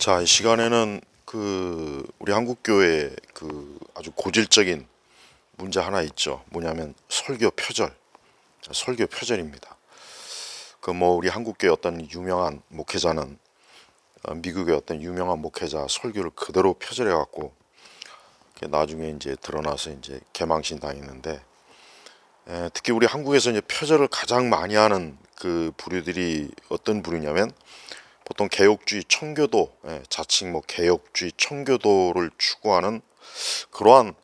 자, 이 시간에는 우리 한국 교회의 아주 고질적인 문제 하나 있죠. 뭐냐면 설교 표절, 설교 표절입니다. 우리 한국 교회 어떤 유명한 목회자는 미국의 어떤 유명한 목회자 설교를 그대로 표절해 갖고 나중에 이제 드러나서 이제 개망신 당했는데, 특히 우리 한국에서 이제 표절을 가장 많이 하는 그 부류들이 어떤 부류냐면 보통 개혁주의 청교도, 자칭 개혁주의 청교도를 추구하는 그러한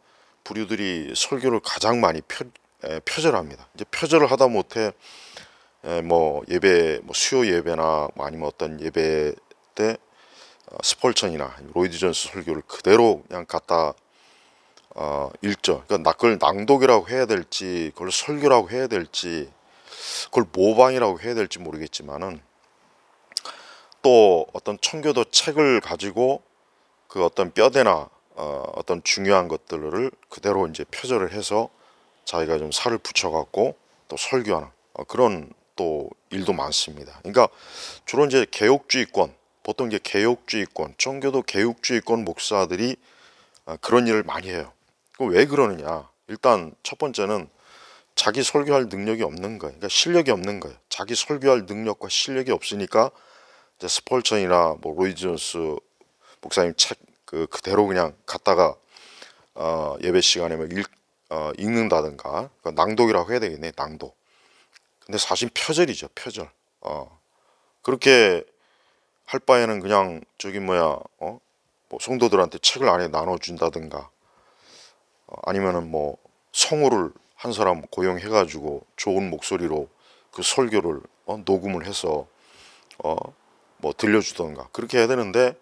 부류들이 설교를 가장 많이 표절합니다. 이제 표절을 하다 못해 예배, 수요 예배나 아니면 어떤 예배 때 스펄천이나 로이드 존스 설교를 그대로 그냥 갖다 읽죠. 그러니까 그걸 낭독이라고 해야 될지, 그걸 설교라고 해야 될지, 그걸 모방이라고 해야 될지 모르겠지만은, 또 어떤 청교도 책을 가지고 그 어떤 뼈대나 어떤 중요한 것들을 그대로 이제 표절을 해서 자기가 좀 살을 붙여갖고 또 설교하는 그런 또 일도 많습니다. 그러니까 주로 이제 개혁주의권, 보통 이제 개혁주의권, 청교도 개혁주의권 목사들이 그런 일을 많이 해요. 왜 그러느냐? 일단 첫 번째는 자기 설교할 능력이 없는 거예요. 그러니까 실력이 없는 거예요. 자기 설교할 능력과 실력이 없으니까 이제 스펄천이나 로이드 존스 목사님 책 그대로 그냥 갖다가 예배 시간에 읽는다든가, 낭독이라고 해야 되겠네, 낭독. 근데 사실 표절이죠, 표절. 그렇게 할 바에는 그냥 성도들한테 책을 안에 나눠준다든가, 아니면은 성우를 한 사람 고용해가지고 좋은 목소리로 그 설교를 녹음을 해서 들려주던가 그렇게 해야 되는데,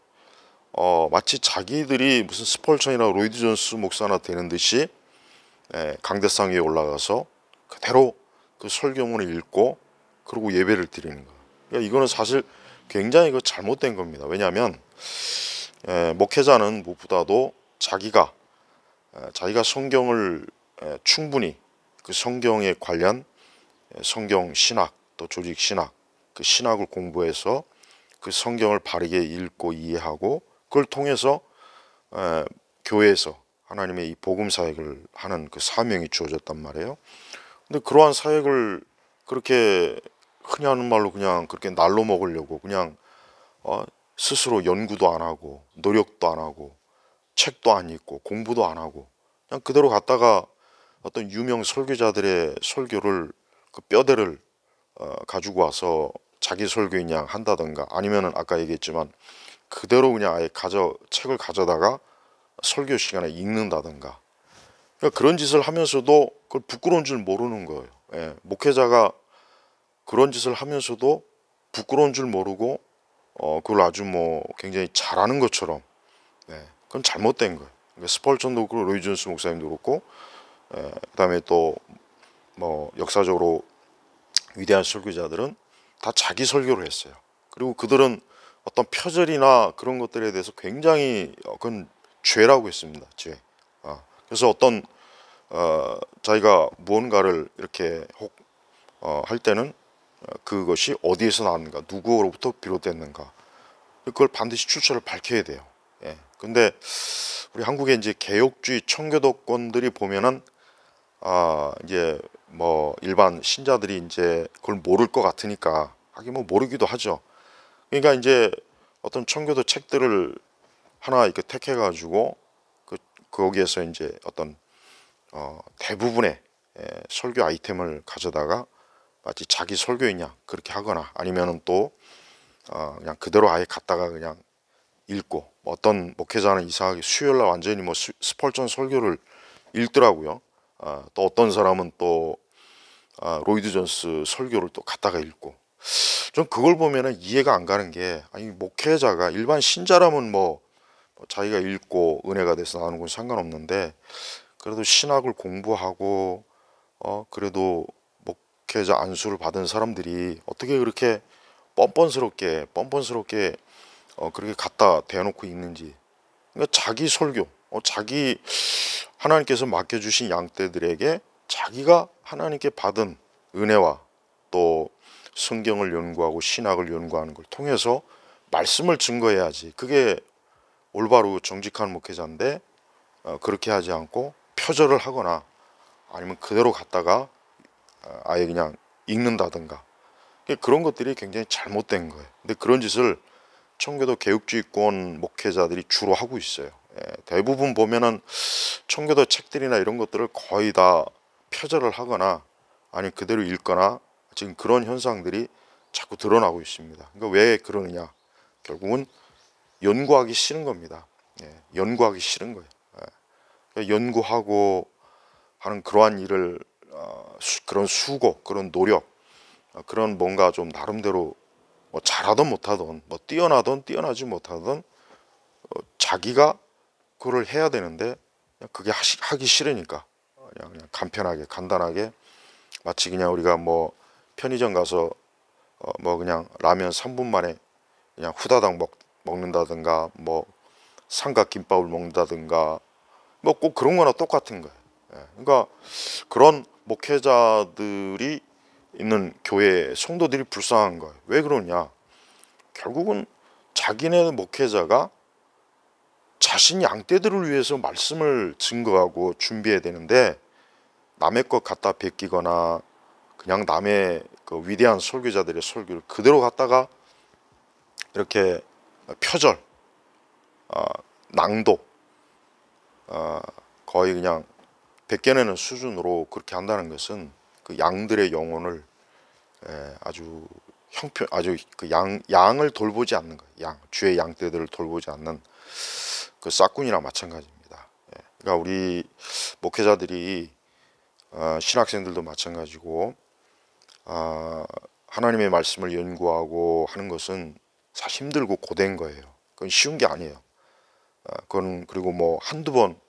마치 자기들이 무슨 스펄천이나 로이드 존스 목사나 되는 듯이 강대상 위에 올라가서 그대로 그 설교문을 읽고 그리고 예배를 드리는 거예요. 그러니까 이거는 사실 굉장히 잘못된 겁니다. 왜냐하면 목회자는 무엇보다도 자기가 성경을 충분히 그 성경에 관련 성경 신학, 또 조직 신학, 그 신학을 공부해서 그 성경을 바르게 읽고 이해하고 그걸 통해서 교회에서 하나님의 이 복음 사역을 하는 그 사명이 주어졌단 말이에요. 근데 그러한 사역을 그렇게 흔히 하는 말로 그냥 그렇게 날로 먹으려고 그냥 스스로 연구도 안 하고 노력도 안 하고 책도 안 읽고 공부도 안 하고 그냥 그대로 갖다가 어떤 유명 설교자들의 설교를 그 뼈대를 가지고 와서 자기 설교인 양 한다든가, 아니면은 아까 얘기했지만 그대로 그냥 아예 책을 가져다가 설교 시간에 읽는다든가, 그러니까 그런 짓을 하면서도 그걸 부끄러운 줄 모르는 거예요. 목회자가 그런 짓을 하면서도 부끄러운 줄 모르고 그걸 아주 굉장히 잘하는 것처럼, 그건 잘못된 거예요. 그러니까 스펄전도 그렇고 로이 존스 목사님도 그렇고, 그다음에 또 역사적으로 위대한 설교자들은 다 자기 설교를 했어요. 그리고 그들은 어떤 표절이나 그런 것들에 대해서 굉장히 그건 죄라고 했습니다. 죄. 그래서 어떤 자기가 무언가를 이렇게 할 때는 그것이 어디에서 나왔는가, 누구로부터 비롯됐는가, 그걸 반드시 출처를 밝혀야 돼요. 근데 우리 한국의 이제 개혁주의 청교도권들이 보면은 이제 일반 신자들이 이제 그걸 모를 것 같으니까, 하긴 모르기도 하죠. 그러니까 이제 어떤 청교도 책들을 하나 이렇게 택해 가지고 거기에서 이제 어떤 대부분의 설교 아이템을 가져다가 마치 자기 설교이냐 그렇게 하거나, 아니면은 또 그냥 그대로 아예 갖다가 그냥 읽고, 어떤 목회자는 이상하게 수요일날 완전히 스펄전 설교를 읽더라고요. 또 어떤 사람은 또 로이드 존스 설교를 또 갖다가 읽고, 좀 그걸 보면은 이해가 안 가는 게, 아니 목회자가 일반 신자라면 자기가 읽고 은혜가 돼서 나오는 건 상관없는데, 그래도 신학을 공부하고 그래도 목회자 안수를 받은 사람들이 어떻게 그렇게 뻔뻔스럽게 그렇게 갖다 대놓고 읽는지. 그러니까 자기 설교, 자기 하나님께서 맡겨주신 양떼들에게 자기가 하나님께 받은 은혜와 또 성경을 연구하고 신학을 연구하는 걸 통해서 말씀을 증거해야지. 그게 올바로 정직한 목회자인데 그렇게 하지 않고 표절을 하거나 아니면 그대로 갔다가 아예 그냥 읽는다든가 그런 것들이 굉장히 잘못된 거예요. 근데 그런 짓을 청교도 개혁주의권 목회자들이 주로 하고 있어요. 대부분 보면은 청교도 책들이나 이런 것들을 거의 다 표절을 하거나 아니 그대로 읽거나 지금 그런 현상들이 자꾸 드러나고 있습니다. 그러니까 왜 그러느냐? 결국은 연구하기 싫은 겁니다. 연구하기 싫은 거예요. 그러니까 연구하고 하는 그러한 일을 그런 수고, 그런 노력, 그런 뭔가 좀 나름대로 뭐 잘하든 못하든 뭐 뛰어나든 뛰어나지 못하든 자기가 그걸 해야 되는데 그게 하기 싫으니까 그냥 간편하게 간단하게 마치 그냥 우리가 뭐 편의점 가서 뭐 그냥 라면 3분 만에 그냥 후다닥 먹는다든가 뭐 삼각김밥을 먹는다든가 뭐 꼭 그런 거나 똑같은 거예요. 그러니까 그런 목회자들이 있는 교회 성도들이 불쌍한 거예요. 왜 그러냐? 결국은 자기네 목회자가 자신 양떼들을 위해서 말씀을 증거하고 준비해야 되는데 남의 것 갖다 베끼거나 그냥 남의 그 위대한 설교자들의 설교를 그대로 갖다가 이렇게 표절, 낭독, 거의 그냥 베껴내는 수준으로 그렇게 한다는 것은 그 양들의 영혼을 아주 아주 그 양을 돌보지 않는 거예요. 주의 양떼들을 돌보지 않는 그 싹군이나 마찬가지입니다. 그러니까 우리 목회자들이 신학생들도 마찬가지고 하나님의 말씀을 연구하고 하는 것은 사실 힘들고 고된 거예요. 그건 쉬운 게 아니에요. 그건 그리고 뭐 한두 번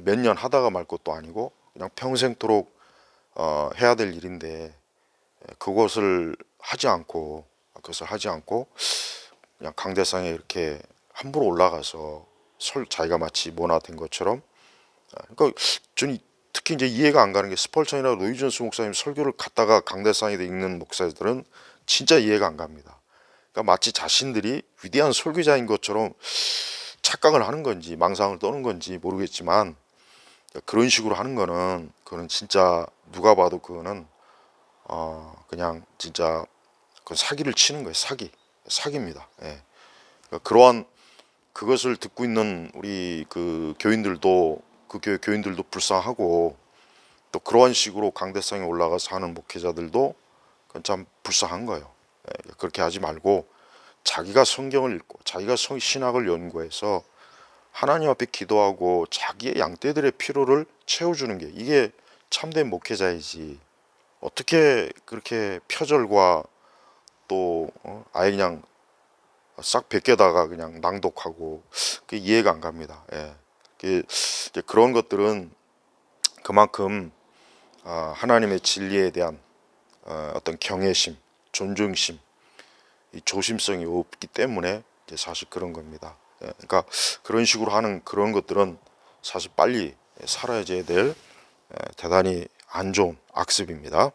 몇 년 하다가 말 것도 아니고 그냥 평생토록 해야 될 일인데 그것을 하지 않고 그냥 강대상에 이렇게 함부로 올라가서 자기가 마치 모나 된 것처럼 그러니까 저는 특히 이제 이해가 안 가는 게 스펄전이나 로이 존스 목사님 설교를 갖다가 강대상에 읽는 목사들은 진짜 이해가 안 갑니다. 그러니까 마치 자신들이 위대한 설교자인 것처럼 착각을 하는 건지 망상을 떠는 건지 모르겠지만 그런 식으로 하는 거는 그거는 진짜 누가 봐도 그거는 그냥 진짜 그 사기를 치는 거예요. 사기입니다. 그러니까 그러한 그것을 듣고 있는 우리 그 교인들도 그 교회 교인들도 불쌍하고 또 그러한 식으로 강대상에 올라가서 하는 목회자들도 그건 참 불쌍한 거예요. 그렇게 하지 말고 자기가 성경을 읽고 자기가 신학을 연구해서 하나님 앞에 기도하고 자기의 양떼들의 필요를 채워주는 게 이게 참된 목회자이지 어떻게 그렇게 표절과 또 아예 그냥 싹 베껴다가 그냥 낭독하고 그게 이해가 안 갑니다. 이제 그런 것들은 그만큼 하나님의 진리에 대한 어떤 경외심, 존중심, 이 조심성이 없기 때문에 이제 사실 그런 겁니다. 그러니까 그런 식으로 하는 그런 것들은 사실 빨리 사라져야 될 대단히 안 좋은 악습입니다.